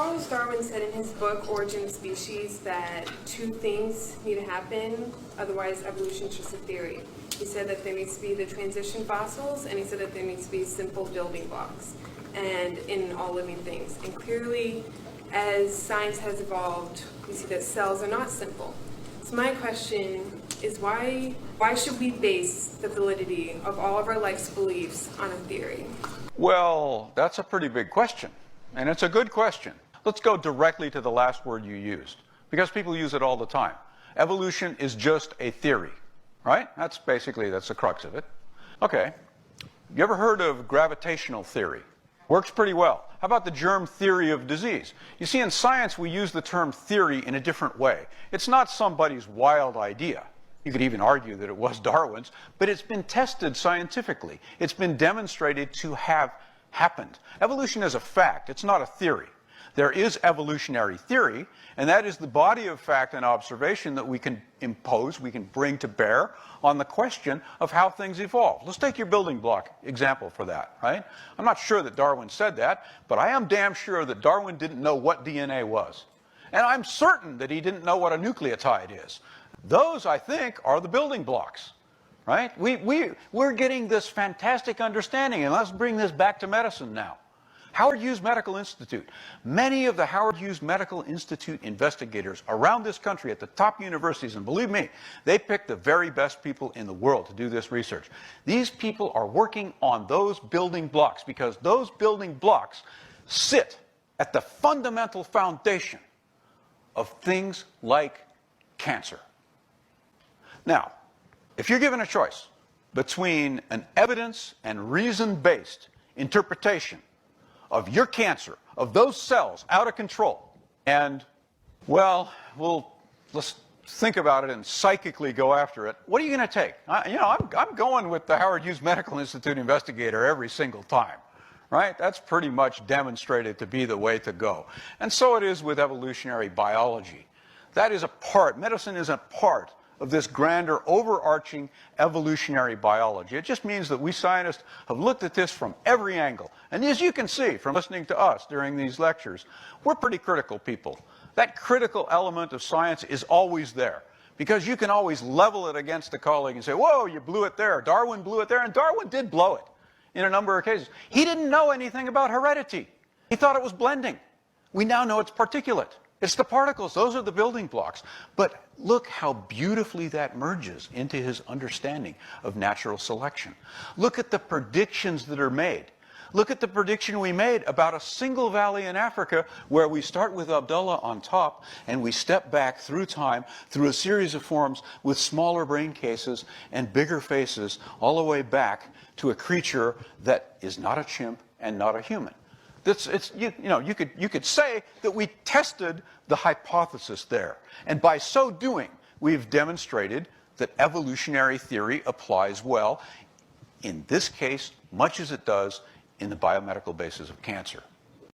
Charles Darwin said in his book, Origin of Species, that two things need to happen, otherwise evolution is just a theory. He said that there needs to be the transition fossils, and he said that there needs to be simple building blocks and in all living things. And clearly, as science has evolved, we see that cells are not simple. So my question is why should we base the validity of all of our life's beliefs on a theory? Well, that's a pretty big question, and it's a good question. Let's go directly to the last word you used, because people use it all the time. Evolution is just a theory, right? That's the crux of it. Okay, you ever heard of gravitational theory? Works pretty well. How about the germ theory of disease? You see, in science, we use the term theory in a different way. It's not somebody's wild idea. You could even argue that it was Darwin's, but it's been tested scientifically. It's been demonstrated to have happened. Evolution is a fact. It's not a theory. There is evolutionary theory, and that is the body of fact and observation that we can impose, we can bring to bear on the question of how things evolve. Let's take your building block example for that, right? I'm not sure that Darwin said that, but I am damn sure that Darwin didn't know what DNA was. And I'm certain that he didn't know what a nucleotide is. Those, I think, are the building blocks, right? We're getting this fantastic understanding, and let's bring this back to medicine now. Howard Hughes Medical Institute. Many of the Howard Hughes Medical Institute investigators around this country at the top universities, and believe me, they pick the very best people in the world to do this research. These people are working on those building blocks because those building blocks sit at the fundamental foundation of things like cancer. Now, if you're given a choice between an evidence and reason-based interpretation of your cancer, of those cells out of control, and, well, let's think about it and psychically go after it, what are you going to take? I'm going with the Howard Hughes Medical Institute investigator every single time, right? That's pretty much demonstrated to be the way to go. And so it is with evolutionary biology. That is a part, medicine is a part of this grander, overarching evolutionary biology. It just means that we scientists have looked at this from every angle. And as you can see from listening to us during these lectures, we're pretty critical people. That critical element of science is always there, because you can always level it against a colleague and say, whoa, you blew it there. Darwin blew it there. And Darwin did blow it in a number of cases. He didn't know anything about heredity. He thought it was blending. We now know it's particulate. It's the particles. Those are the building blocks. But look how beautifully that merges into his understanding of natural selection. Look at the predictions that are made. Look at the prediction we made about a single valley in Africa where we start with Abdullah on top and we step back through time, through a series of forms with smaller brain cases and bigger faces, all the way back to a creature that is not a chimp and not a human. You could say that we tested the hypothesis there. And by so doing, we've demonstrated that evolutionary theory applies well, in this case, much as it does in the biomedical basis of cancer.